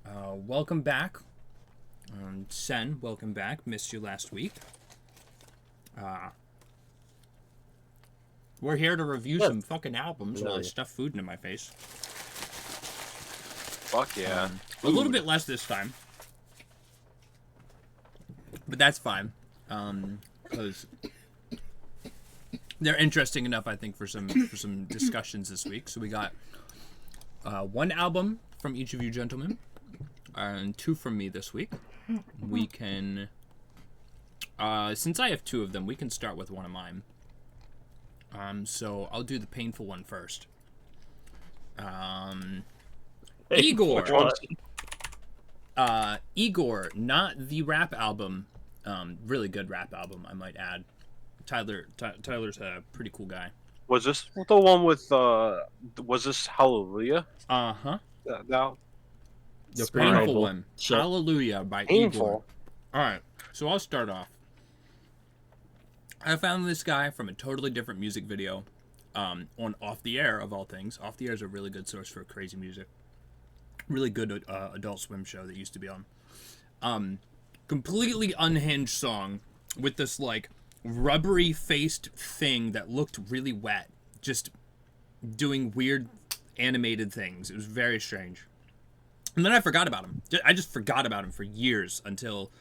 Welcome back. Sen, welcome back. Missed you last week. We're here to review some fucking albums while I stuff food into my face. Fuck yeah. A little bit less this time. But that's fine. Because they're interesting enough, I think, for some discussions this week. So we got one album from each of you gentlemen, and two from me this week. We can, since I have two of them, we can start with one of mine. So I'll do the painful one first. Igor. Igor, not the rap album. Really good rap album, I might add. Tyler's a pretty cool guy. Was this the one with, was this Hallelujah? Uh-huh. No. The painful one. Shit. Hallelujah by Painful. Igor. Alright, so I'll start off. I found this guy from a totally different music video on Off the Air, of all things. Off the Air is a really good source for crazy music. Really good Adult Swim show that used to be on. Completely unhinged song with this, like, rubbery-faced thing that looked really wet. Just doing weird animated things. It was very strange. And then I forgot about him. I just forgot about him for years until,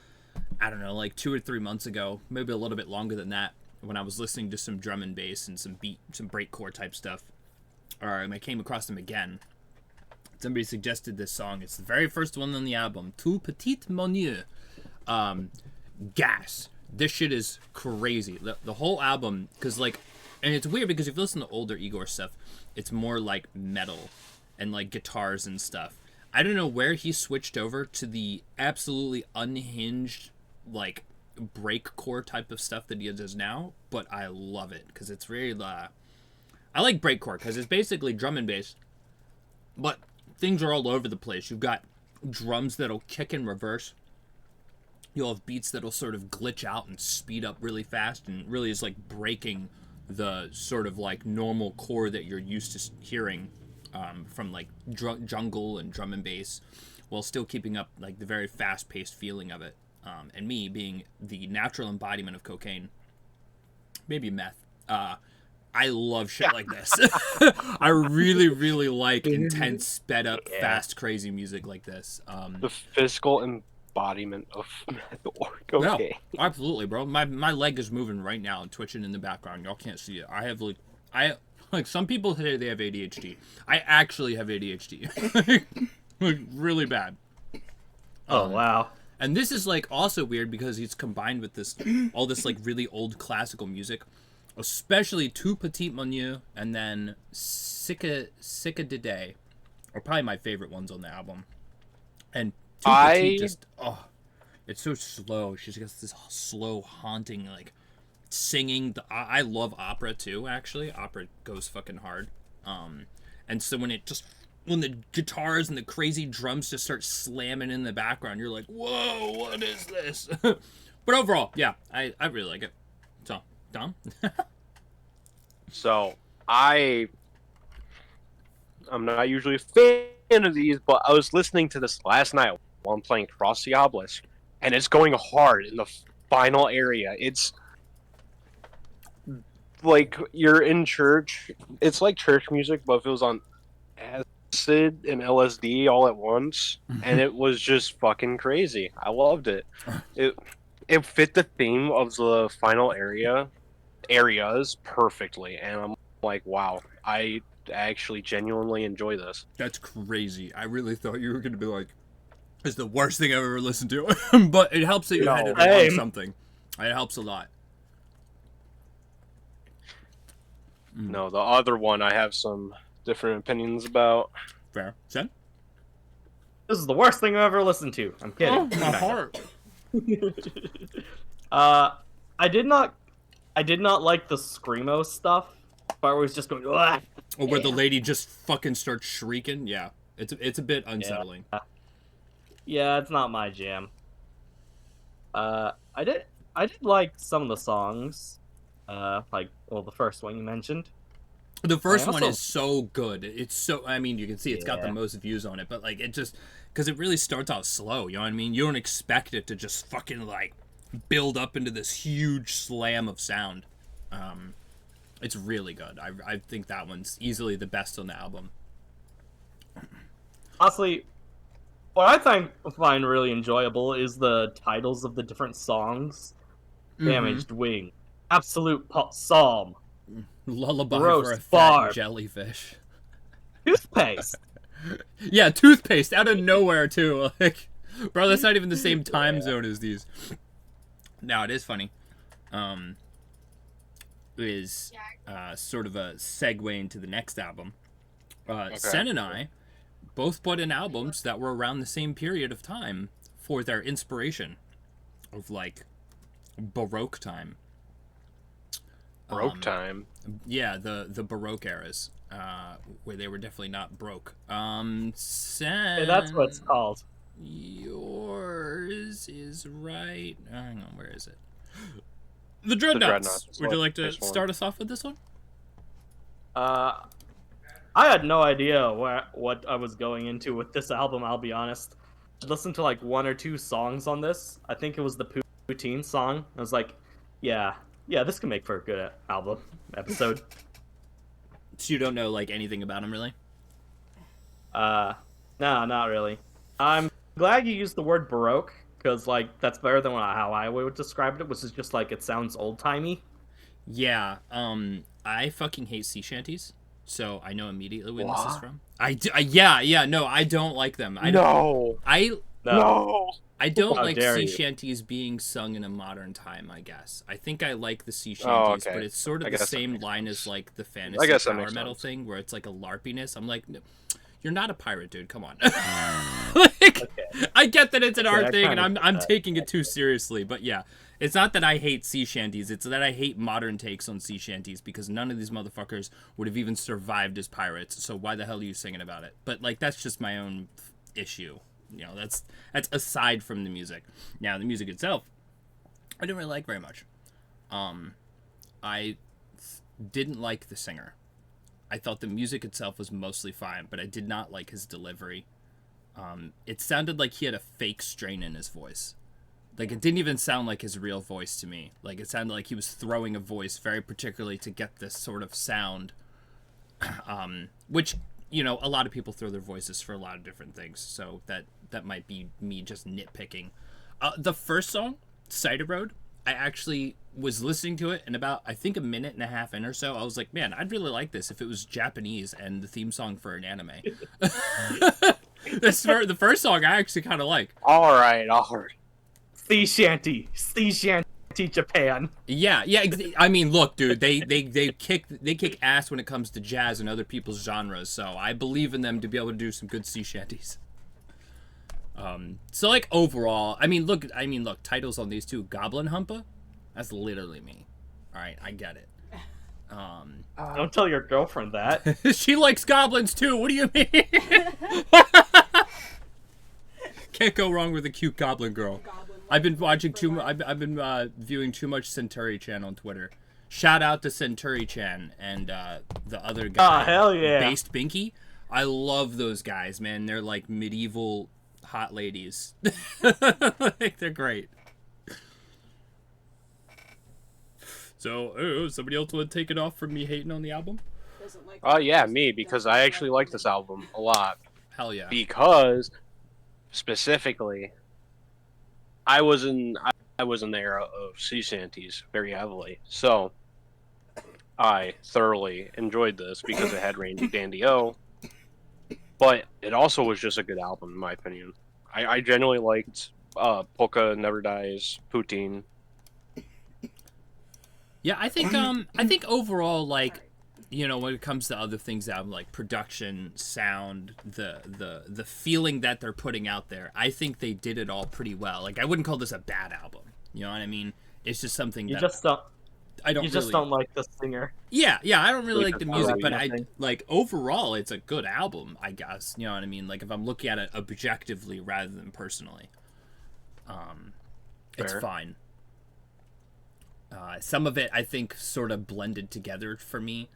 I don't know, like 2 or 3 months ago, maybe a little bit longer than that, when I was listening to some drum and bass and some breakcore type stuff. I came across him again. Somebody suggested this song. It's the very first one on the album, Tout Petit Monieux. Gas. This shit is crazy. The whole album, because, like, and it's weird because if you listen to older Igor stuff, it's more like metal and like guitars and stuff. I don't know where he switched over to the absolutely unhinged, like, breakcore type of stuff that he does now, but I love it because it's very, I like breakcore because it's basically drum and bass, but things are all over the place. You've got drums that'll kick in reverse. You'll have beats that'll sort of glitch out and speed up really fast, and really is like breaking the sort of like normal core that you're used to hearing from like jungle and drum and bass, while still keeping up like the very fast-paced feeling of it. And me being the natural embodiment of cocaine, maybe meth. I love shit like this. I really, really like intense, sped up, fast, crazy music like this. The physical embodiment of meth or cocaine. No, absolutely, bro. My leg is moving right now and twitching in the background. Y'all can't see it. I have like some people say they have ADHD. I actually have ADHD. like really bad. Oh wow. And this is like also weird because he's combined with this all this like really old classical music, especially Tout Petit Monieux and then Sicka de Day are probably my favorite ones on the album. And Tout Petit just it's so slow. She's got this slow haunting like singing. I love opera too, actually. Opera goes fucking hard. And so when the guitars and the crazy drums just start slamming in the background, you're like, whoa, what is this? But overall, yeah, I really like it. So, Dom? So, I'm not usually a fan of these, but I was listening to this last night while I'm playing Cross the Obelisk, and it's going hard in the final area. It's like you're in church. It's like church music, but if it was on acid and LSD all at once, and it was just fucking crazy. I loved it. It fit the theme of the final areas perfectly, and I'm like, wow, I actually genuinely enjoy this. That's crazy. I really thought you were going to be like, it's the worst thing I've ever listened to. But it helps that you had it on something. It helps a lot. No, the other one I have some different opinions about. Fair. Sen? This is the worst thing I've ever listened to. I'm kidding. Oh, my heart. I did not like the screamo stuff. Part where it was just going, ah, or where the lady just fucking starts shrieking. Yeah, it's a bit unsettling. Yeah, it's not my jam. I did like some of the songs. The first one you mentioned. The first one also- is so good. It's so, I mean, you can see it's got the Yeah. most views on it, but like it just, because it really starts out slow, you know what I mean? You don't expect it to just fucking like build up into this huge slam of sound. It's really good. I think that one's easily the best on the album. Honestly, what find really enjoyable is the titles of the different songs. Damaged Wing, Absolute Psalm, Lullaby Gross for a fat Barb. jellyfish. Toothpaste. Yeah, toothpaste out of nowhere too. Like, bro, that's not even the same time zone as these. Now it is funny. Is sort of a segue into the next album. Sen and I both put in albums that were around the same period of time for their inspiration of like Baroque time. Broke time. Yeah, the Baroque eras, where they were definitely not broke. Sen, Hey, that's what it's called. yours is right. Hang on, where is it? The Dreadnoughts. Dreadnoughts. Would you like to Nice one. start us off with this one? I had no idea what I was going into with this album, I'll be honest. I listened to like one or two songs on this. I think it was the Poutine song. I was like, yeah, this can make for a good album episode. So you don't know like anything about him really? No, not really. I'm glad you used the word Baroque, because like that's better than how I would describe it, which is just like it sounds old-timey. Yeah. I fucking hate sea shanties, so I know immediately where this is What? from. Yeah. No, I don't like them. I don't, No. No. I don't How like dare sea you. shanties being sung in a modern time, I guess. I think I like the sea Oh, shanties, okay. but it's sort of I the guess that same makes line sense. as like the I fantasy guess that power makes metal sense. thing, where it's like a larpiness. I'm like, no, you're not a pirate, dude. Come on. Like, Okay. I get that it's an Okay, art I thing, and kinda I'm get that. taking it too seriously. But yeah, it's not that I hate sea shanties. It's that I hate modern takes on sea shanties because none of these motherfuckers would have even survived as pirates. So why the hell are you singing about it? But like, that's just my own issue. You know, that's aside from the music. Now, the music itself, I didn't really like very much. I didn't like the singer. I thought the music itself was mostly fine, but I did not like his delivery. It sounded like he had a fake strain in his voice. Like, it didn't even sound like his real voice to me. Like, it sounded like he was throwing a voice very particularly to get this sort of sound. Which, you know, a lot of people throw their voices for a lot of different things, so that might be me just nitpicking. The first song, Cider Road, I actually was listening to it, and about, I think, a minute and a half in or so, I was like, man, I'd really like this if it was Japanese and the theme song for an anime. The first song I actually kind of like. All right. Sea Shanty Japan. Yeah. I mean, look, dude, they kick ass when it comes to jazz and other people's genres, so I believe in them to be able to do some good sea shanties. So like overall, I mean, look, titles on these two, Goblin Humpa, that's literally me. All right, I get it. Don't tell your girlfriend that. She likes goblins too. What do you mean? Can't go wrong with a cute goblin girl. I've been watching too. I've been viewing too much Centauri Chan on Twitter. Shout out to Centauri Chan and the other guy. Oh, hell yeah. Based Binky. I love those guys, man. They're like medieval hot ladies. Like, they're great. So, somebody else want to take it off from me hating on the album? Yeah, me, because I actually like this album a lot. Hell yeah. Because specifically, I was in the era of sea shanties very heavily, so I thoroughly enjoyed this because it had Randy Dandy O, but it also was just a good album in my opinion. I genuinely liked Polka Never Dies, Poutine. Yeah, I think overall, like, you know, when it comes to other things that like production, sound, the feeling that they're putting out there, I think they did it all pretty well. Like, I wouldn't call this a bad album. You know what I mean? It's just something You that just don't. I don't. You just really, don't like the singer. Yeah, I don't really like the Like, music, I but like I nothing. like overall, it's a good album, I guess. You know what I mean? Like, if I'm looking at it objectively rather than personally, it's Fair. fine. Some of it, I think, sort of blended together for me,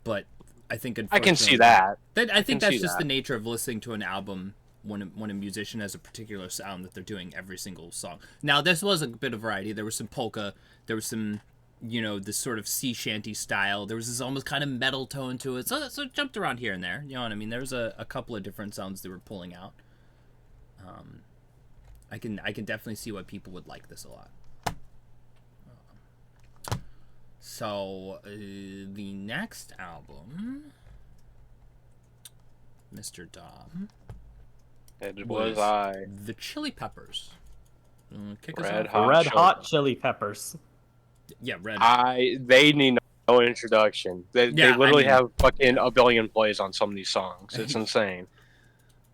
but I think I can see unfortunately, that. I think can that's see just that. the nature of listening to an album when a musician has a particular sound that they're doing every single song. Now, this was a bit of variety. There was some polka, there was some, this sort of sea shanty style. There was this almost kind of metal tone to it. So it jumped around here and there. You know what I mean? There was a couple of different sounds they were pulling out. I can definitely see why people would like this a lot. So the next album, Mr. Dom, It was I. the Chili Peppers. Kick Red us off. Hot. Red Chili Hot Peppers. Chili Peppers. Yeah, Red. They need no introduction. They Yeah, literally I mean- have fucking a billion plays on some of these songs. It's insane.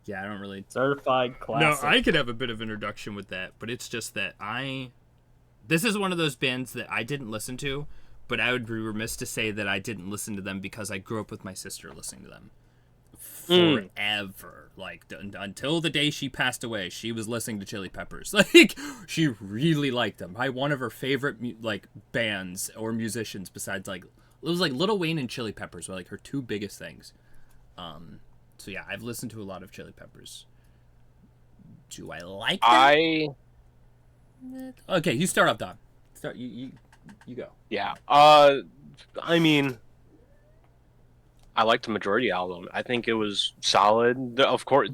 Yeah, I don't really. Certified classic. No, I could have a bit of introduction with that, but it's just that this is one of those bands that I didn't listen to, but I would be remiss to say that I didn't listen to them because I grew up with my sister listening to them forever. Like until the day she passed away, she was listening to Chili Peppers. Like she really liked them. One of her favorite bands or musicians besides it was like Lil Wayne and Chili Peppers were like her two biggest things. So yeah, I've listened to a lot of Chili Peppers. Do I like them? Okay, you start off, Don. You go. Yeah. I mean, I liked the majority album. I think it was solid. Of course,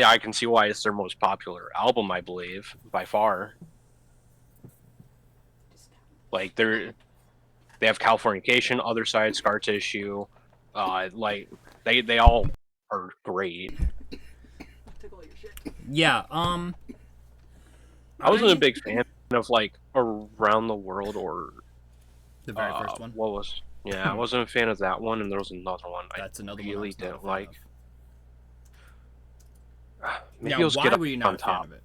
I can see why it's their most popular album, I believe, by far. Like they have Californication, Other Side, Scar Tissue. They all are great. Yeah. I wasn't a big fan of Around the World or The very first one. What was? Yeah, I wasn't a fan of that one, and there was another one That's another I one I really was not a didn't fan like. Maybe Now, it was why Get Up were you on not a fan Top. of it?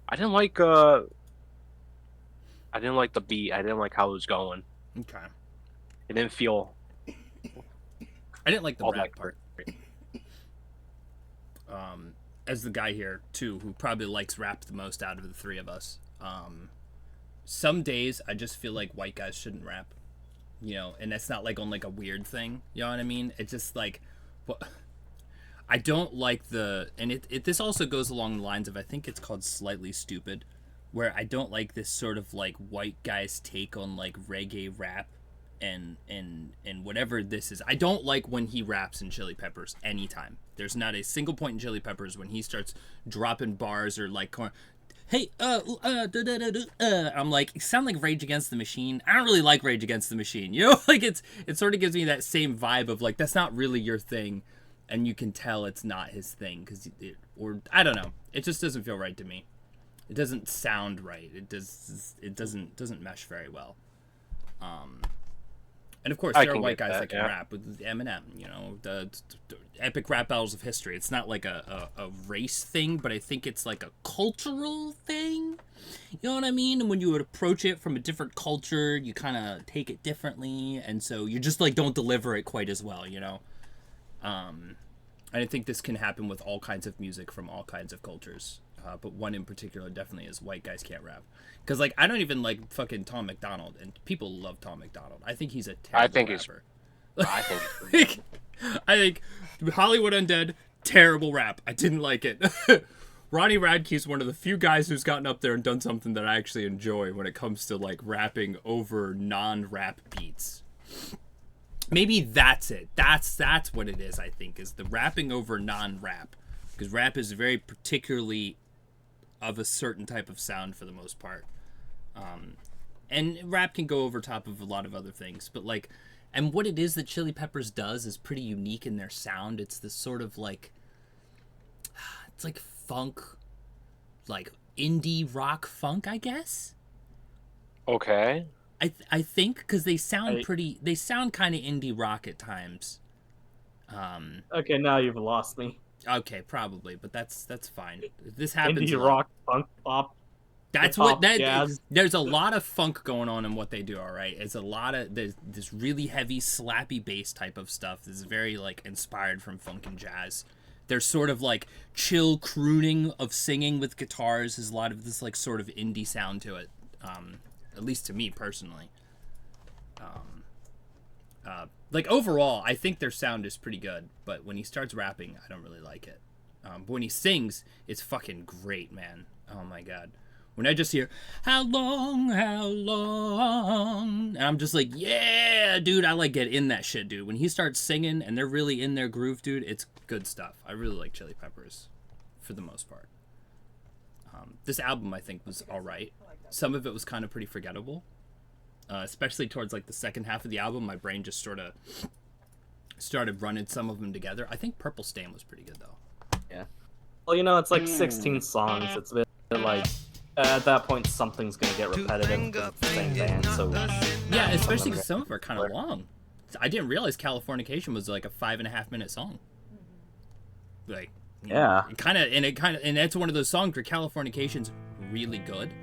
I didn't like the beat. I didn't like how it was going. Okay. It didn't feel I didn't like the all rap that part. great. As the guy here too, who probably likes rap the most out of the three of us. Some days I just feel like white guys shouldn't rap. And that's not on a weird thing. You know what I mean? It's just I don't like this also goes along the lines of, I think it's called Slightly Stupid, where I don't like this sort of white guy's take on reggae rap and whatever this is. I don't like when he raps in Chili Peppers anytime. There's not a single point in Chili Peppers when he starts dropping bars or hey, I'm like, you sound like Rage Against the Machine. I don't really like Rage Against the Machine. It sort of gives me that same vibe of that's not really your thing, and you can tell it's not his thing or I don't know. It just doesn't feel right to me. It doesn't sound right. It doesn't mesh very well. And of course, there are white guys that can rap with Eminem. The epic rap battles of history. It's not like a race thing, but I think it's like a cultural thing. You know what I mean? And when you would approach it from a different culture, you kind of take it differently, and so you just don't deliver it quite as well. And I think this can happen with all kinds of music from all kinds of cultures. But one in particular definitely is white guys can't rap. Because I don't even like fucking Tom McDonald, and people love Tom McDonald. I think he's a terrible rapper. I think I think Hollywood Undead, terrible rap. I didn't like it. Ronnie Radke's one of the few guys who's gotten up there and done something that I actually enjoy when it comes to rapping over non-rap beats. Maybe that's it. That's what it is, I think, is the rapping over non-rap. Because rap is very particularly of a certain type of sound for the most part. And rap can go over top of a lot of other things. But and what it is that Chili Peppers does is pretty unique in their sound. It's this sort of it's funk, indie rock funk, I guess. Okay. I think because they sound they sound kind of indie rock at times. Okay, now you've lost me. Okay, probably, but that's fine. This happens. Indie rock, funk, pop. That's what that. Jazz. There's a lot of funk going on in what they do. All right, it's a lot of this really heavy, slappy bass type of stuff. This is very inspired from funk and jazz. There's sort of chill crooning of singing with guitars. There's a lot of this sort of indie sound to it. At least to me personally. Like overall, I think their sound is pretty good, but when he starts rapping, I don't really like it. But when he sings, it's fucking great, man. Oh my god. When I just hear, how long, and I'm just like, yeah, dude, I like get in that shit, dude. When he starts singing and they're really in their groove, dude, it's good stuff. I really like Chili Peppers, for the most part. This album, I think, was alright. Some of it was kind of pretty forgettable. Especially towards like the second half of the album, my brain just sort of started running some of them together. I think Purple Stain was pretty good though. Yeah. Well, you know, it's like 16 songs. It's been like at that point something's gonna get repetitive. It's the same band, so yeah, especially because some of them are kind of long. I didn't realize Californication was like a 5.5-minute song. Like, yeah, and that's one of those songs where Californication's really good.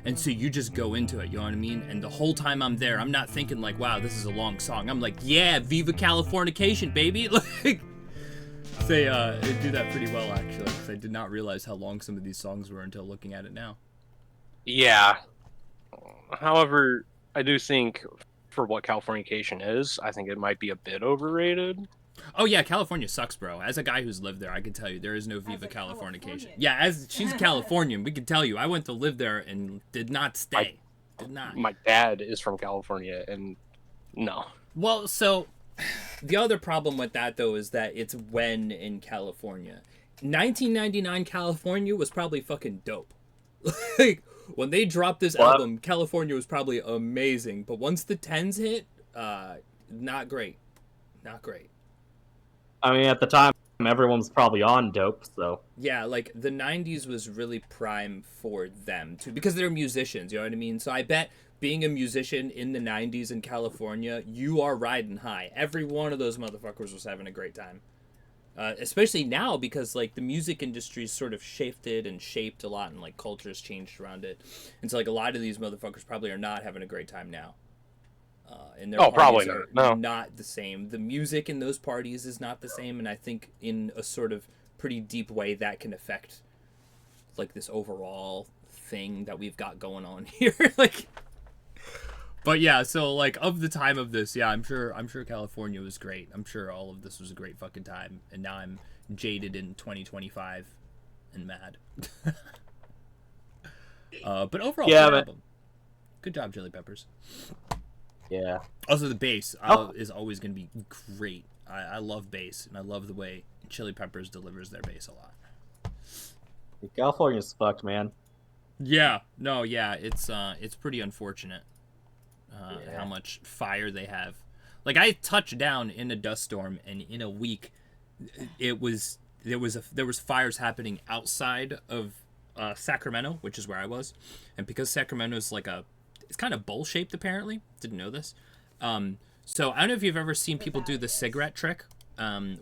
And so you just go into it, you know what I mean? And the whole time I'm there, I'm not thinking like, wow, this is a long song. I'm like, yeah, Viva Californication, baby. Like, they do that pretty well, actually. Because I did not realize how long some of these songs were until looking at it now. Yeah. However, I do think for what Californication is, I think it might be a bit overrated. Oh yeah, California sucks, bro. As a guy who's lived there, I can tell you there is no Viva Californication. Yeah, as she's Californian, we can tell you. I went to live there and did not stay. Did not. My dad is from California, and no. Well, so the other problem with that though is that it's when in California. 1999 California was probably fucking dope. Like when they dropped this album, California was probably amazing. But once the 10s hit, not great. Not great. I mean, at the time, everyone was probably on dope, so... Yeah, like, the 90s was really prime for them, too, because they're musicians, you know what I mean? So I bet being a musician in the 90s in California, you are riding high. Every one of those motherfuckers was having a great time. Especially now, because, like, the music industry's sort of shifted and shaped a lot, and, like, culture's changed around it. And so, like, a lot of these motherfuckers probably are not having a great time now. And their probably are no. not the same. The music in those parties is not the same, and I think in a sort of pretty deep way that can affect like this overall thing that we've got going on here. Like, but yeah, so like of the time of this, yeah, I'm sure California was great. I'm sure all of this was a great fucking time, and now I'm jaded in 2025 and mad. But overall, yeah, good album. Good job, Chili Peppers. Yeah. Also, the bass is always going to be great. I love bass, and I love the way Chili Peppers delivers their bass a lot. California's fucked, man. Yeah. No, yeah. It's pretty unfortunate how much fire they have. Like, I touched down in a dust storm, and in a week, there was fires happening outside of Sacramento, which is where I was. And because Sacramento is like it's kind of bowl-shaped, apparently. Didn't know this. So I don't know if you've ever seen people do the cigarette trick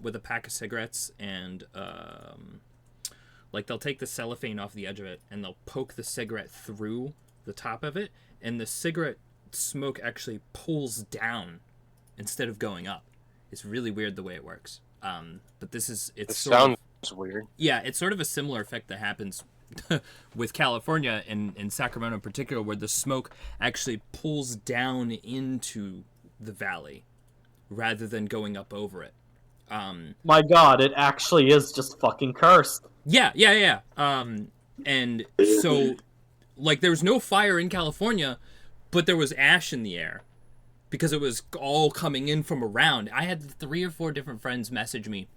with a pack of cigarettes and like they'll take the cellophane off the edge of it and they'll poke the cigarette through the top of it, and the cigarette smoke actually pulls down instead of going up. It's really weird the way it works. But it sounds weird. Yeah, it's sort of a similar effect that happens with California and Sacramento in particular, where the smoke actually pulls down into the valley rather than going up over it. My god, it actually is just fucking cursed. Yeah. And so, like, there was no fire in California, but there was ash in the air because it was all coming in from around. I had 3 or 4 different friends message me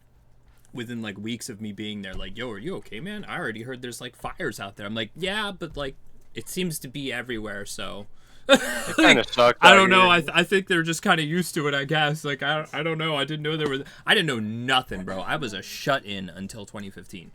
within like weeks of me being there, like, yo, are you okay, man? I already heard there's like fires out there. I'm like, yeah, but like it seems to be everywhere, so it kind of sucked. I don't know. I think they're just kind of used to it, I guess. Like, I don't know. I didn't know nothing, bro. I was a shut-in until 2015.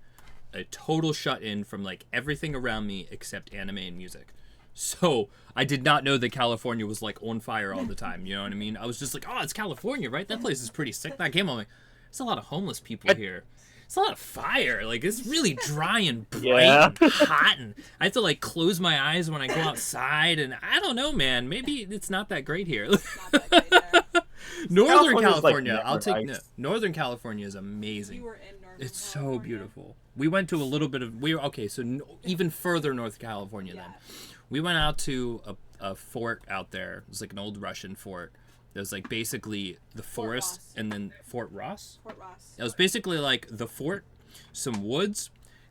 A total shut-in from like everything around me except anime and music. So I did not know that California was like on fire all the time. You know what I mean? I was just like, oh, it's California, right? That place is pretty sick. That game, I'm like, there's a lot of homeless people here. It's a lot of fire. Like, it's really dry and bright and hot, and I have to like close my eyes when I go outside, and I don't know, man. Maybe it's not that great here. Northern California, like, I'll take Northern California is amazing. It's so beautiful. We went to a little bit of even further North California then. We went out to a fort out there. It was like an old Russian fort It was like basically the forest Ross. and then Fort Ross. Fort Ross. It was basically like the fort, some woods,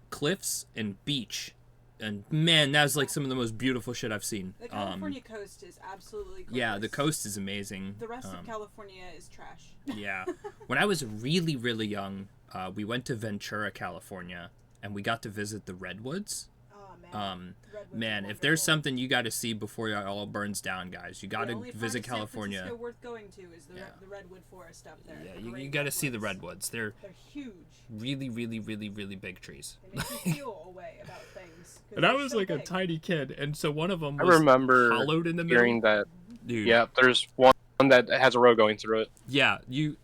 cliffs, and beach. And man, that was like some of the most beautiful shit I've seen. The California coast is absolutely gorgeous. Yeah, the coast is amazing. The rest of California is trash. Yeah. When I was really, really young, we went to Ventura, California, and we got to visit the redwoods. Oh, man. The redwoods are Man, if there's wonderful. something you got to see before it all burns down, guys, you got The to only part visit of San California. Francisco worth going to is the, Yeah. the redwood forest up there. Yeah, the you great got to see the redwoods. redwoods. They're They're huge. really, really, really, really big trees. They make you feel a way about things. 'cause And I they're was so like a big. tiny kid, and so one of them I was remember hollowed in the hearing middle. that. Dude. Yeah, there's one that has a road going through it. Yeah, you.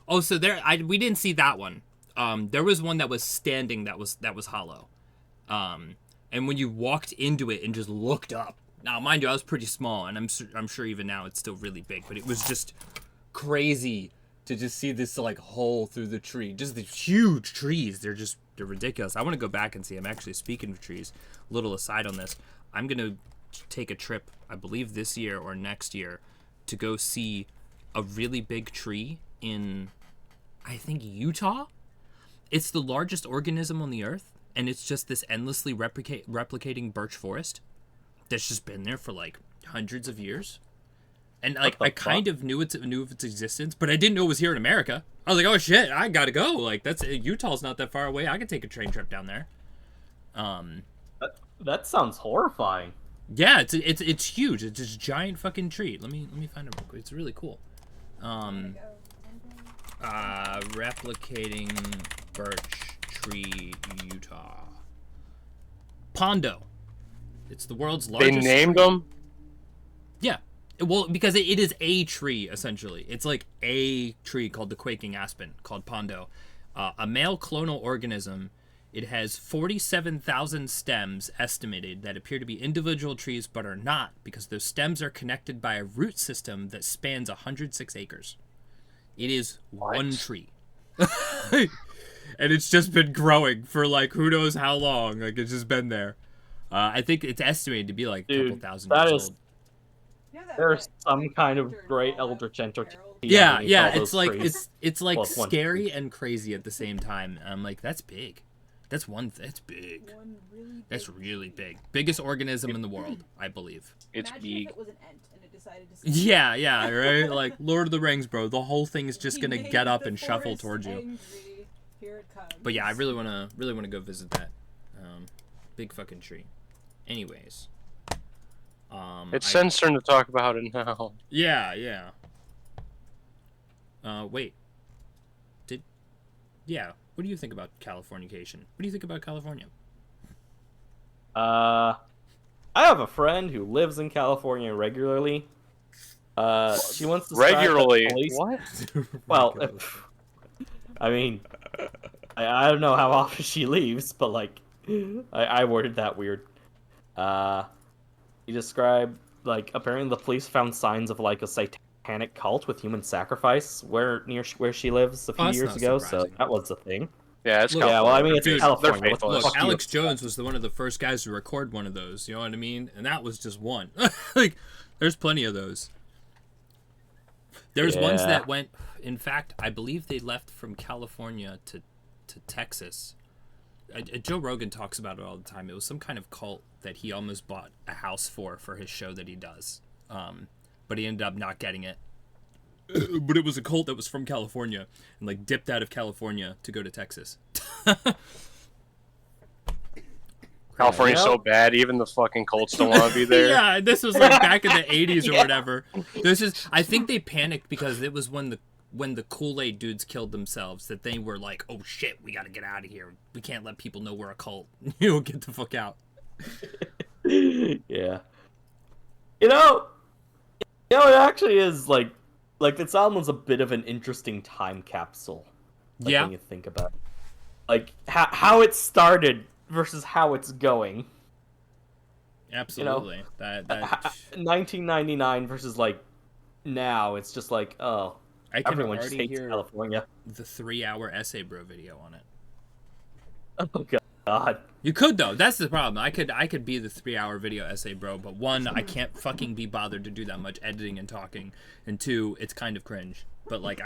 Oh, so there. We didn't see that one. There was one that was standing that was hollow. And when you walked into it and just looked up. Now, mind you, I was pretty small, and I'm sure even now it's still really big, but it was just crazy to just see this like hole through the tree. Just these huge trees. They're ridiculous. I want to go back and see. I'm actually, speaking of trees, little aside on this. I'm gonna take a trip, I believe this year or next year, to go see a really big tree in, I think, Utah. It's the largest organism on the earth, and it's just this endlessly replicating birch forest that's just been there for like hundreds of years. And like I kind of knew of its existence, but I didn't know it was here in America. I was like, oh shit, I gotta go. Like Utah's not that far away. I could take a train trip down there. That sounds horrifying. Yeah, it's huge. It's this giant fucking tree. Let me find it real quick. It's really cool. Replicating birch tree, Utah. Pondo. It's the world's They largest. named tree. them. Yeah. Well, because it is a tree, essentially. It's like a tree called the quaking aspen, called Pondo. A male clonal organism. It has 47,000 stems estimated that appear to be individual trees but are not, because those stems are connected by a root system that spans 106 acres. It is one tree. And it's just been growing for like who knows how long. Like it's just been there. I think it's estimated to be like a couple thousand that years is- old. You know that There's bit, some like, kind of Victor and great Fallout, eldritch entity. Harold? Yeah, underneath yeah, all those it's like trees. it's like Well, it's one scary tree. and crazy at the same time. I'm like, that's big. That's that's big. One really That's big really tree. big. Biggest organism in the world, I believe. It's Imagine big. if it was an ent and it decided to. Yeah, yeah, right? Like Lord of the Rings, bro. The whole thing is just He gonna made get up the and shuffle forest towards you. angry. Here it comes. But yeah, I really wanna go visit that. Big fucking tree. Anyways. It's censoring to talk about it now. Yeah, yeah. Wait. Yeah. What do you think about Californication? What do you think about California? I have a friend who lives in California regularly. She wants to Regularly. police... What? Well, I mean, I don't know how often she leaves, but like, I worded that weird. He described like apparently the police found signs of like a satanic cult with human sacrifice where she lives a few that's years not ago. surprising. So that was the thing. Yeah, it's Look, Yeah, well, I mean, it's Dude, California. they're What the faithless. Look, fuck do you Alex expect? Jones was one of the first guys to record one of those. You know what I mean? And that was just one. Like, there's plenty of those. There's ones Yeah. that went. In fact, I believe they left from California to Texas. Joe Rogan talks about it all the time. It was some kind of cult that he almost bought a house for his show that he does. But he ended up not getting it. But it was a cult that was from California and like dipped out of California to go to Texas. California's Yeah. so bad, even the fucking Colts don't want to be there. Yeah, this was like back in the 80s or Yeah. whatever. This is I think they panicked because it was when the Kool-Aid dudes killed themselves that they were like, "Oh shit, we got to get out of here. We can't let people know we're a cult." Get the fuck out. Yeah. It actually is like this album's a bit of an interesting time capsule. Like, Yeah. when you think about it. Like how it started versus how it's going. Absolutely. That 1999 versus like now, it's just like, oh, I can everyone just already hates hear California. the 3-hour essay bro video on it. Oh god. You could though. That's the problem. I could be the 3-hour video essay, bro. But one, I can't fucking be bothered to do that much editing and talking, and two, it's kind of cringe. But like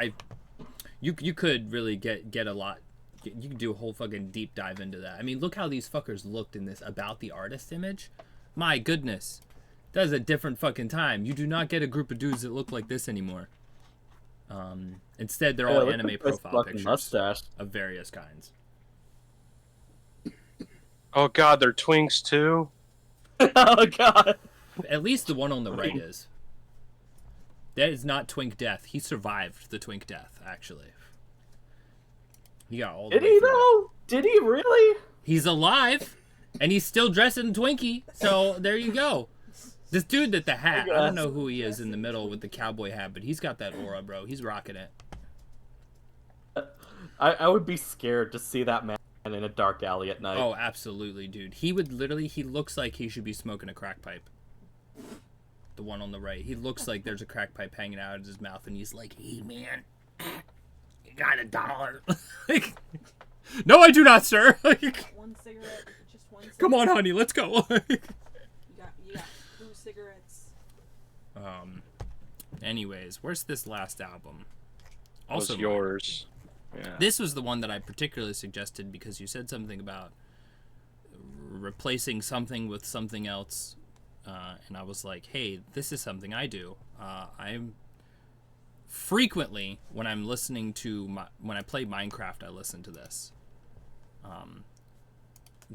you could really get a lot. You could do a whole fucking deep dive into that. I mean, look how these fuckers looked in this about the artist image. My goodness, that is a different fucking time. You do not get a group of dudes that look like this anymore. Instead, they're all anime profile pictures mustache. of various kinds. Oh god, they're twinks too. Oh god. At least the one on the right is. That is not Twink Death. He survived the Twink Death, actually. He got all the Did way he through it. though? Did he really? He's alive, and he's still dressed in Twinkie. So there you go. This dude that the hat, I don't know who he is in the middle with the cowboy hat, but he's got that aura, bro. He's rocking it. I would be scared to see that man in a dark alley at night. Oh, absolutely, dude. He would literally, he looks like he should be smoking a crack pipe. The one on the right. He looks like there's a crack pipe hanging out of his mouth, and he's like, hey, man, you got $1. Like, no, I do not, sir. Like, One cigarette, just one cigarette. come on, honey, let's go. You got 2 cigarettes. Anyways, where's this last album? Also mine. yours. Yeah. This was the one that I particularly suggested because you said something about replacing something with something else, and I was like, hey, this is something I do. I'm frequently, when I'm listening to when I play Minecraft, I listen to this,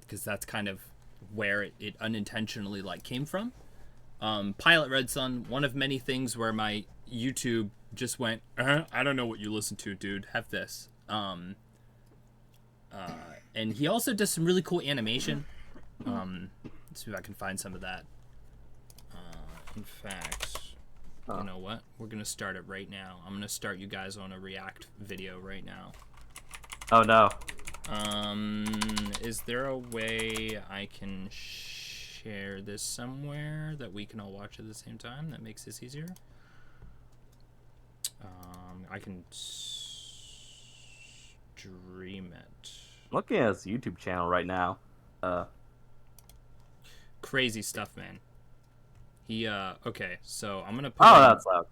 because that's kind of where it unintentionally like came from. Pilot Red Sun, one of many things where my YouTube just went, I don't know what you listen to, dude. Have this. And he also does some really cool animation. Let's see if I can find some of that. In fact, you know what? We're gonna start it right now. I'm gonna start you guys on a React video right now. Oh no. Is there a way I can share this somewhere that we can all watch at the same time that makes this easier? I can stream it. Looking at his YouTube channel right now. Crazy stuff, man. He okay, so I'm gonna put Oh, on, that's loud.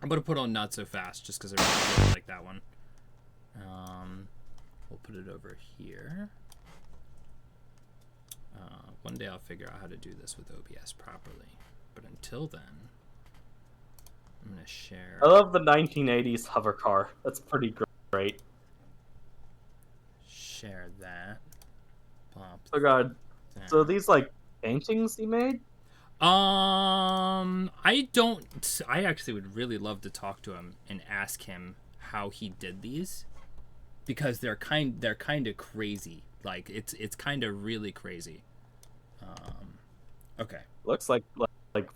I'm gonna put on Not So Fast just because I really like that one. We'll put it over here. One day I'll figure out how to do this with OBS properly, but until then, I'm gonna share. I love the 1980s hover car. That's pretty great. Share that. Pop Oh god. that. So these like paintings he made? I actually would really love to talk to him and ask him how he did these, because they're kind of crazy. Like it's kind of really crazy. Okay. Looks like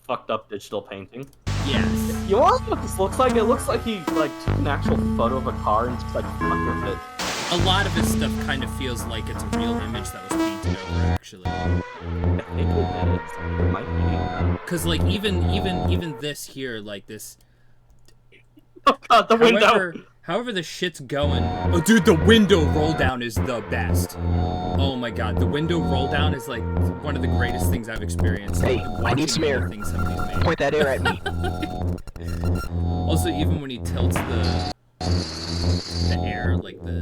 fucked up digital painting. Yes. You want to know what this looks like? It looks like he like took an actual photo of a car and just like fucked with it. A lot of his stuff kind of feels like it's a real image that was painted over, actually. I think it is. It might be. Cause like even this here, like this. Oh god, the window! However the shit's going. Oh, dude, the window roll down is the best. Oh my god, the window roll down is like one of the greatest things I've experienced. Hey, Like, I need some air. things somebody's made. Point that air at me. Also, even when he tilts the air, like the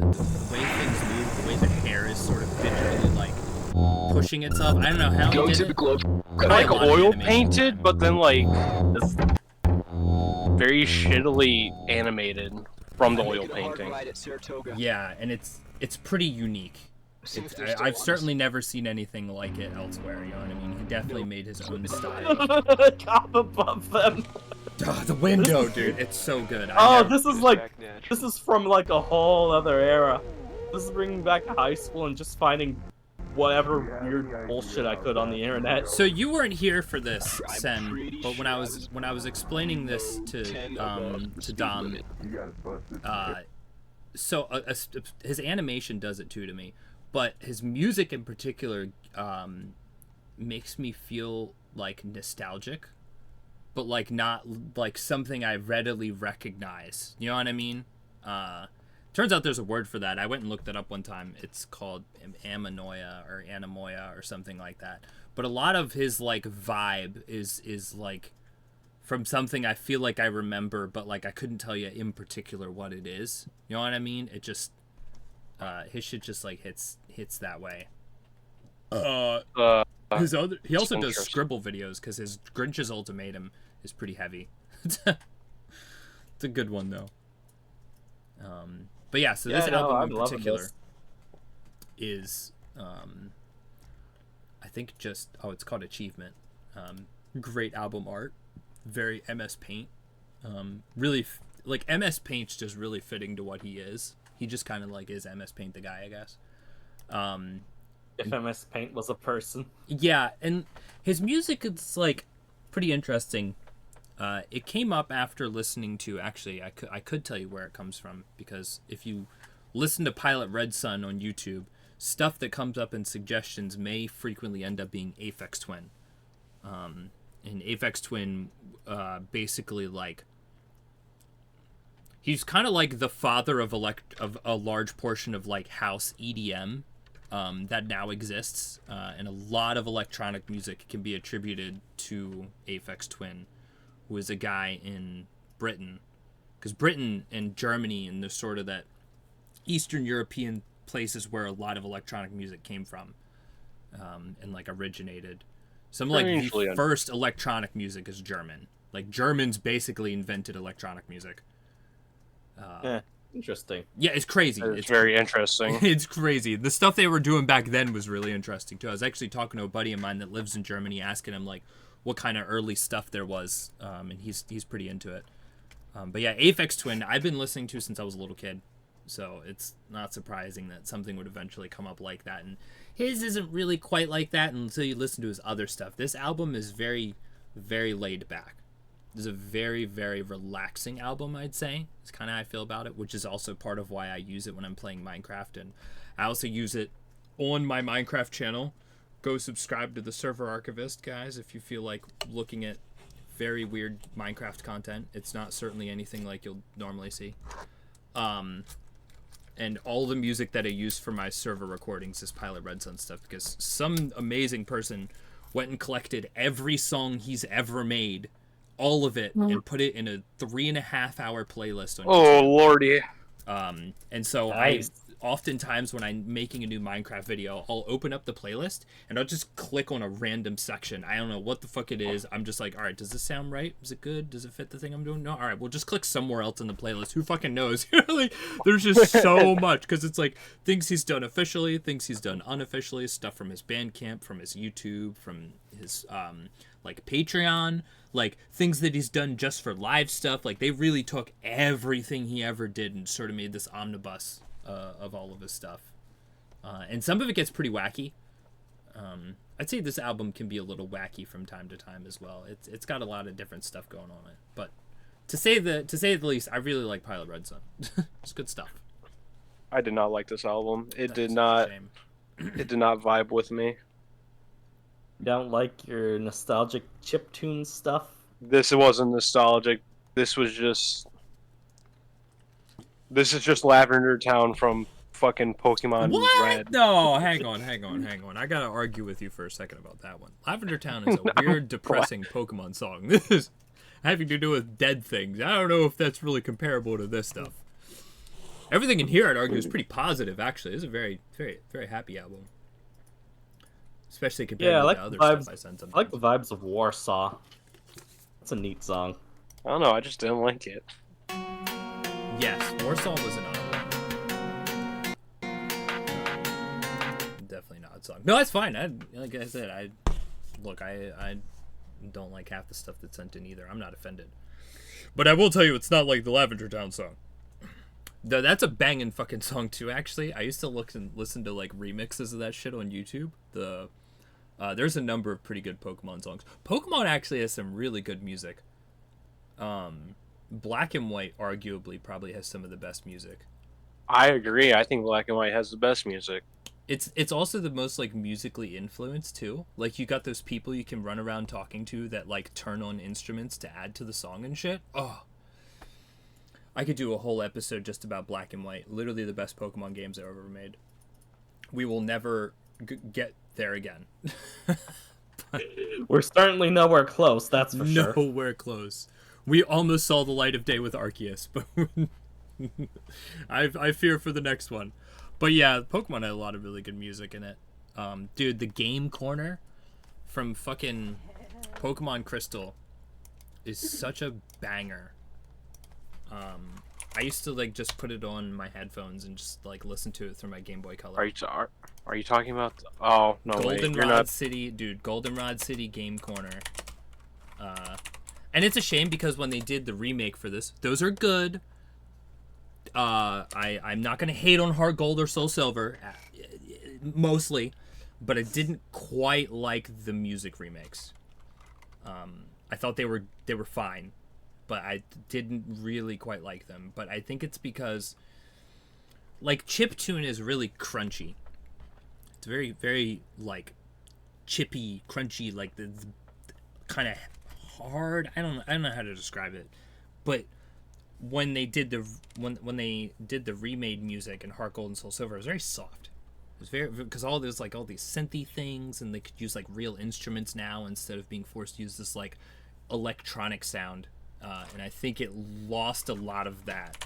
way things move, the way the hair is sort of visually like pushing itself. I don't know how Go he to did the it. globe. Like a lot of oil animation painted, but then like This- very shittily animated from the oil painting. Yeah, and it's pretty unique. I've certainly never seen anything like it elsewhere. You know what I mean? He definitely made his own style. Top above them. Oh, the window, dude, it's so good. Oh, this is from like a whole other era. This is bringing back high school and just finding whatever weird bullshit I could on the internet. So you weren't here for this, Sen, but when I was explaining this to Dom, his animation does it too to me, but his music in particular makes me feel like nostalgic, but like not like something I readily recognize. You know what I mean? Turns out there's a word for that. I went and looked it up one time. It's called ammonia or anemoia or something like that. But a lot of his like vibe is like from something I feel like I remember, but like I couldn't tell you in particular what it is. You know what I mean? It just his shit just like hits that way. His other he also does scribble videos because his Grinch's Ultimatum is pretty heavy. It's a good one though. But yeah, so this album in particular is I think just it's called Achievement. Great album art, very MS Paint. Really like MS Paint's just really fitting to what he is. He just kind of like is MS Paint the guy, I guess. If MS Paint was a person. Yeah, and his music is like pretty interesting. It came up after listening to, actually, I could tell you where it comes from, because if you listen to Pilot Red Sun on YouTube, stuff that comes up in suggestions may frequently end up being Aphex Twin. And Aphex Twin, basically, like, he's kind of like the father of a large portion of, like, house EDM that now exists, and a lot of electronic music can be attributed to Aphex Twin, who is a guy in Britain, because Britain and Germany and the sort of that Eastern European places where a lot of electronic music came from, and like originated. Some like the first electronic music is German. Like Germans basically invented electronic music. Interesting. Yeah, it's crazy. It's very interesting. It's crazy. The stuff they were doing back then was really interesting too. I was actually talking to a buddy of mine that lives in Germany, asking him like what kind of early stuff there was, and he's pretty into it. But yeah, Aphex Twin, I've been listening to since I was a little kid, so it's not surprising that something would eventually come up like that. And his isn't really quite like that until you listen to his other stuff. This album is very, very laid back. It's a very, very relaxing album, I'd say. It's kind of how I feel about it, which is also part of why I use it when I'm playing Minecraft. And I also use it on my Minecraft channel. Go subscribe to the Server Archivist, guys, if you feel like looking at very weird Minecraft content. It's not certainly anything like you'll normally see. And all the music that I use for my server recordings is Pilot Red Sun stuff, because some amazing person went and collected every song he's ever made, all of it, and put it in a 3.5 hour playlist on YouTube. Oh, lordy. And so Nice. oftentimes when I'm making a new Minecraft video, I'll open up the playlist and I'll just click on a random section. I don't know what the fuck it is. I'm just like, all right, does this sound right? Is it good? Does it fit the thing I'm doing? No. All right, we'll just click somewhere else in the playlist. Who fucking knows? Like, there's just so much, because it's like things he's done officially, things he's done unofficially, stuff from his Bandcamp, from his YouTube, from his like Patreon, like things that he's done just for live stuff. Like they really took everything he ever did and sort of made this omnibus of all of his stuff, and some of it gets pretty wacky. I'd say this album can be a little wacky from time to time as well. It's got a lot of different stuff going on it, but to say the least, I really like Pilot Red Sun. It's good stuff. I did not like this album. It That's did a not. shame. It did not vibe with me. You don't like your nostalgic chiptune stuff? This wasn't nostalgic. This is just Lavender Town from fucking Pokemon What? Red. No, hang on. I gotta argue with you for a second about that one. Lavender Town is a weird, depressing Pokemon song. This is having to do with dead things. I don't know if that's really comparable to this stuff. Everything in here, I'd argue, is pretty positive, actually. It's a very, very, very happy album. Especially compared to the other stuff I sent sometimes. I like the vibes of Warsaw. It's a neat song. I don't know. I just didn't like it. Yes, Warsaw was an definitely not a song. No, that's fine. Like I said, I don't like half the stuff that's sent in either. I'm not offended. But I will tell you, it's not like the Lavender Town song. Though that's a banging fucking song too, actually. I used to look and listen to like remixes of that shit on YouTube. There's a number of pretty good Pokemon songs. Pokemon actually has some really good music. Black and White arguably probably has some of the best music. I agree. I think Black and White has the best music. It's also the most like musically influenced too. Like you got those people you can run around talking to that like turn on instruments to add to the song and shit. Oh, I could do a whole episode just about Black and White. Literally the best Pokemon games I've ever made. We will never get there again. We're certainly nowhere close, that's for sure. Nowhere close. We almost saw the light of day with Arceus, but I fear for the next one. But yeah, Pokemon had a lot of really good music in it. Dude, the game corner from fucking Pokemon Crystal is such a banger. I used to like just put it on my headphones and just like listen to it through my Game Boy Color. Are you talking about? Oh no, wait, you're Goldenrod not. City, dude. Goldenrod City Game Corner. And it's a shame because when they did the remake for this, those are good. I'm not gonna hate on Heart Gold or Soul Silver, mostly, but I didn't quite like the music remakes. I thought they were fine, but I didn't really quite like them. But I think it's because, like, chiptune is really crunchy. It's very, very, like, chippy, crunchy, like, the kind of hard. I don't know how to describe it. But when they did the remade music in Heart Gold and Soul Silver, it was very soft. It was very, because all these synthy things, and they could use like real instruments now instead of being forced to use this like electronic sound. And I think it lost a lot of that,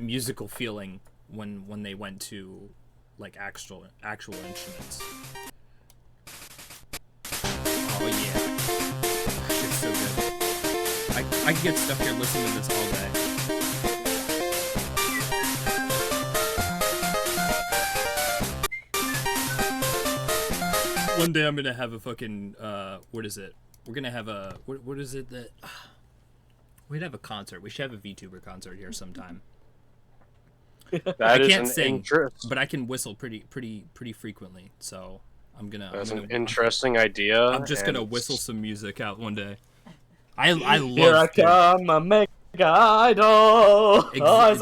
musical feeling when they went to like actual instruments. Oh yeah, it's so good. I could get stuck here listening to this all day. One day I'm gonna have a fucking what is it? We're gonna have a what is it that we'd have a concert. We should have a VTuber concert here sometime. I can't sing, but I can whistle pretty frequently. So That's an interesting idea. I'm just gonna whistle some music out one day. I love. Here I come, a mega idol.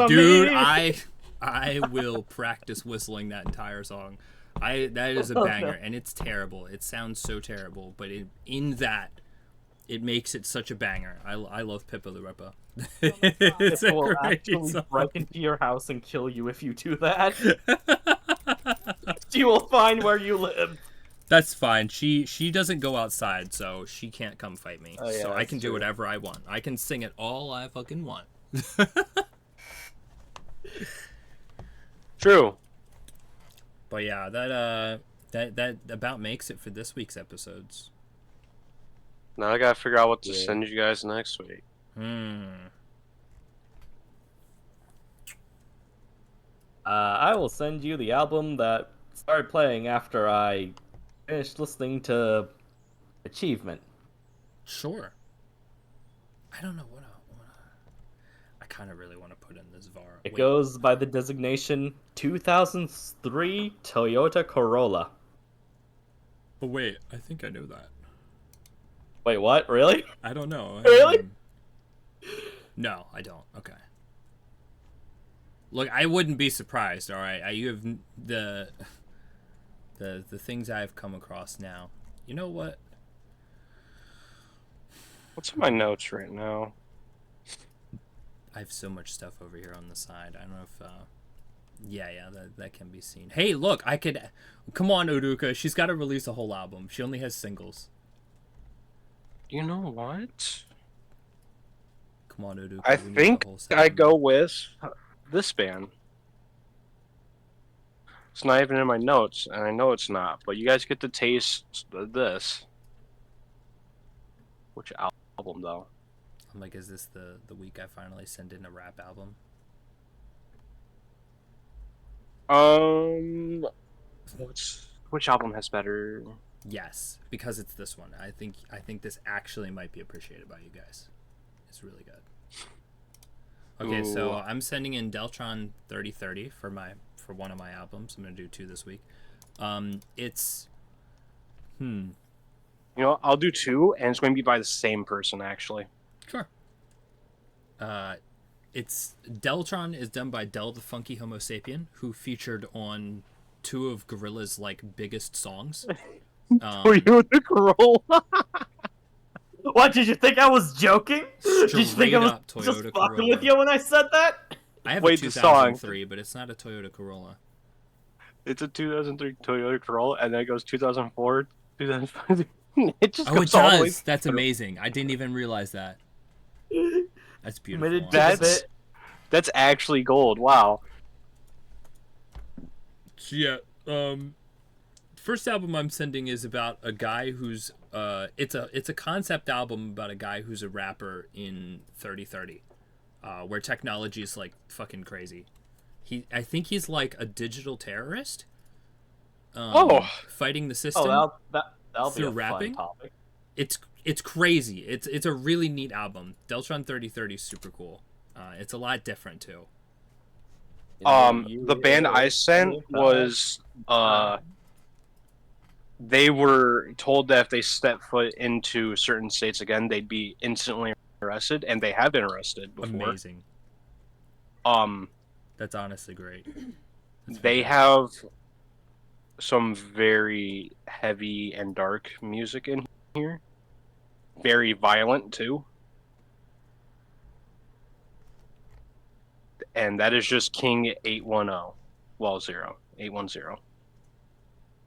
Dude, I will practice whistling that entire song. That is a banger, and it's terrible. It sounds so terrible, but it makes it such a banger. I love Pippa the Ripper. It's It will a great actually song. break into your house and kill you if you do that. She will find where you live. That's fine. She doesn't go outside, so she can't come fight me. Oh, yeah, so I that's can do true. whatever I want. I can sing it all I fucking want. True. But yeah, that about makes it for this week's episodes. Now I gotta figure out what to Yeah. send you guys next week. I will send you the album that started playing after I finished listening to Achievement. Sure. I don't know what I kind of really want to put in this VAR. It Wait, goes by the designation 2003 Toyota Corolla. but wait, I think I know that. Wait, what? Really? I don't know. Really? No, I don't. Okay. Look, I wouldn't be surprised. All right, you have the things I've come across now. You know what? What's in my notes right now? I have so much stuff over here on the side. I don't know if yeah, that can be seen. Hey, look, I could come on, Uruka. She's got to release a whole album. She only has singles. You know what? Come on, Uruka. I we need think a whole I segment. go with this band. It's not even in my notes, and I know it's not, but you guys get to taste this. Which album, though? I'm like, is this the week I finally send in a rap album? Which album has better? Yes, because it's this one. I think this actually might be appreciated by you guys. It's really good. Okay, Ooh. so I'm sending in Deltron 3030 for one of my albums. I'm gonna do 2 this week. It's You know, I'll do 2, and it's going to be by the same person, actually. sure. It's Deltron is done by Del the Funky Homo Sapien, who featured on 2 of Gorillaz' like biggest songs. Were you the Corolla? What, did you think I was joking? Did you think I was up just Toyota fucking Corolla. with you when I said that? I have Wait, a the song. 2003, but it's not a Toyota Corolla. It's a 2003 Toyota Corolla, and then it goes 2004, 2005. It just Oh, goes it all the way does. That's through. amazing. I didn't even realize that. That's beautiful. Committed to the That's bit. that's actually gold. Wow. So yeah, first album I'm sending is about a guy who's it's a concept album about a guy who's a rapper in 3030, where technology is like fucking crazy. I think he's like a digital terrorist. Fighting the system. Oh, that'll be through a rapping? fun topic. It's crazy. It's a really neat album. Deltron 3030 is super cool. It's a lot different too. The band I sent was they were told that if they step foot into certain states again, they'd be instantly arrested, and they have been arrested before. Amazing. That's honestly great. They have some very heavy and dark music in here. Very violent too. And that is just King 810. Well, 810.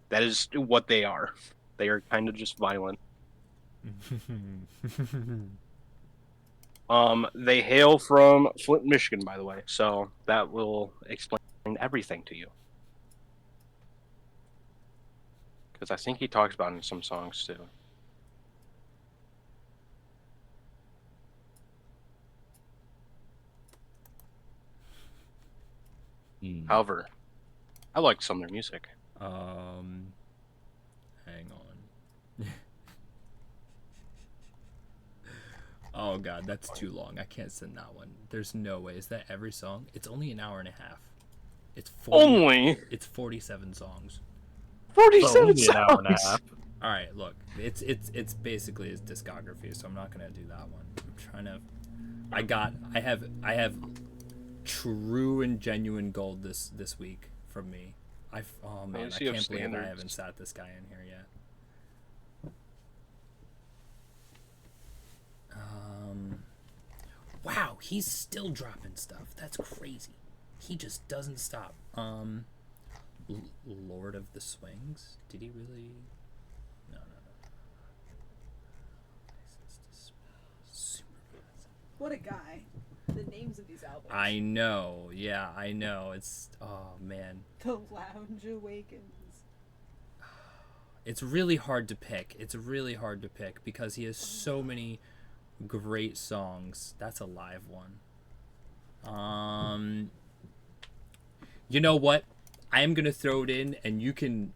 That is what they are. They are kind of just violent. They hail from Flint, Michigan, by the way, so that will explain everything to you. Because I think he talks about it in some songs too. However, I like some of their music. Hang on. Oh god, that's too long. I can't send that one. There's no way. Is that every song? It's only an hour and a half. It's 40, It's 47 songs. 47 Only an hour and a songs. half. All right, look. It's basically his discography, so I'm not gonna do that one. I'm trying to. I have true and genuine gold this week from me. Oh man, I can't believe I haven't sat this guy in here yet. Wow, he's still dropping stuff. That's crazy. He just doesn't stop. Lord of the Swings. Did he really? No. What a guy. The names of these albums. I know. Yeah, I know. It's man. The Lounge Awakens. It's really hard to pick. Because he has so many great songs. That's a live one. You know what? I am gonna throw it in, and you could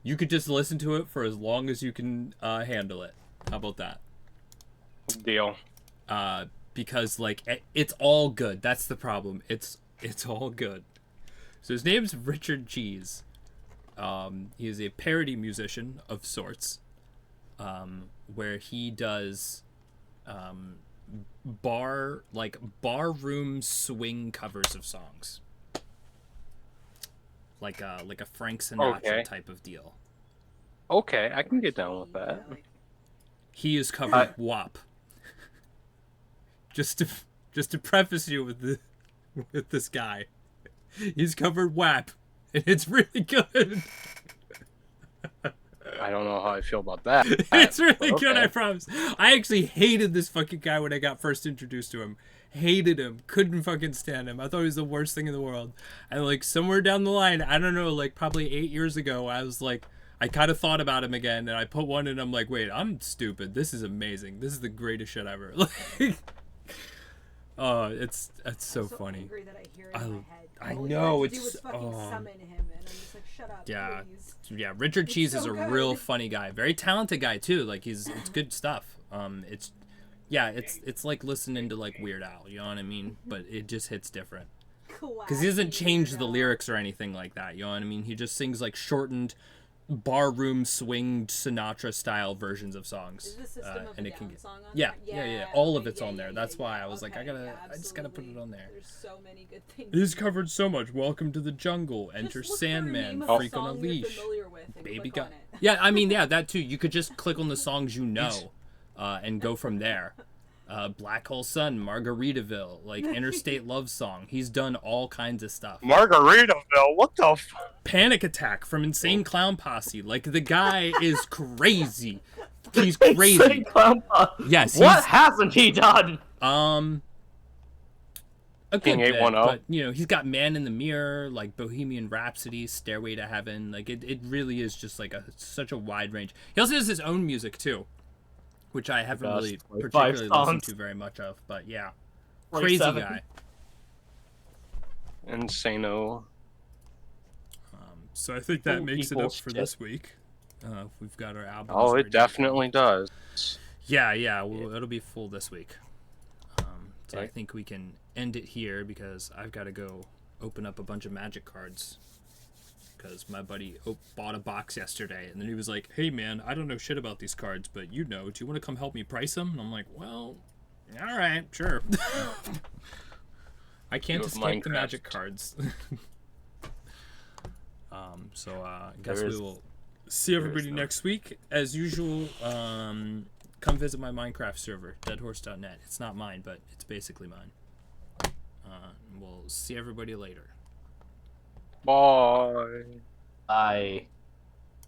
just listen to it for as long as you can handle it. How about that? Deal. Because like it's all good. That's the problem. It's all good. So his name's Richard Cheese. He is a parody musician of sorts, where he does barroom swing covers of songs, like a Frank Sinatra type of deal. Okay, I can get down with that. He has covered WAP. Just to preface you with this guy, he's covered WAP, and it's really good. I don't know how I feel about that. It's really good, I promise. I actually hated this fucking guy when I got first introduced to him. Hated him. Couldn't fucking stand him. I thought he was the worst thing in the world. And like somewhere down the line, I don't know, like probably 8 years ago, I was like, I kind of thought about him again, and I put one and I'm like, wait, I'm stupid. This is amazing. This is the greatest shit ever. Like, it's so funny. Angry that I hear it in my head. I All know, you had to it's do was fucking summon him, and I'm just like, shut up, yeah. please. Yeah, Richard Cheese is so a good. real funny guy. Very talented guy too. Like it's good stuff. It's like listening to like Weird Al, you know what I mean? But it just hits different. Because he doesn't change the lyrics or anything like that, you know what I mean? He just sings like shortened barroom swing Sinatra style versions of songs. Is the System of a Down song on yeah, there? yeah. All of it's on there. That's why I was like, I just gotta put it on there. There's so many good things. He's covered so much. Welcome to the Jungle. Enter Just look Sandman. for a name of Freak a on a song you're Leash. familiar with and Baby click got. on it. Yeah, I mean, yeah, that too. You could just click on the songs you know. and go from there. Black Hole Sun, Margaritaville, like Interstate Love Song. He's done all kinds of stuff. Margaritaville, what the Panic Attack from Insane Clown Posse. Like, the guy is crazy. He's crazy. Insane Clown Posse. Yes. What hasn't he done? A good King bit, 810. but you know, he's got Man in the Mirror, like Bohemian Rhapsody, Stairway to Heaven. Like, it really is just like such a wide range. He also has his own music too, which I haven't really like particularly 5 listened songs. to very much of. But yeah, Like crazy 7. guy. Insano. So I think that Who makes it up equals for shit? this week. We've got our albums. Oh, ready it to go. definitely does. Yeah. Well, it'll be full this week. So I Okay. think we can end it here because I've got to go open up a bunch of Magic cards. Because my buddy bought a box yesterday, and then he was like, "Hey man, I don't know shit about these cards, but you know, do you want to come help me price them?" And I'm like, "Well, all right, sure." I can't You have escape the Minecraft. Magic cards. So I guess There we is- will see everybody no- next week as usual. Come visit my Minecraft server, deadhorse.net. It's not mine, but it's basically mine. We'll see everybody later. Bye. I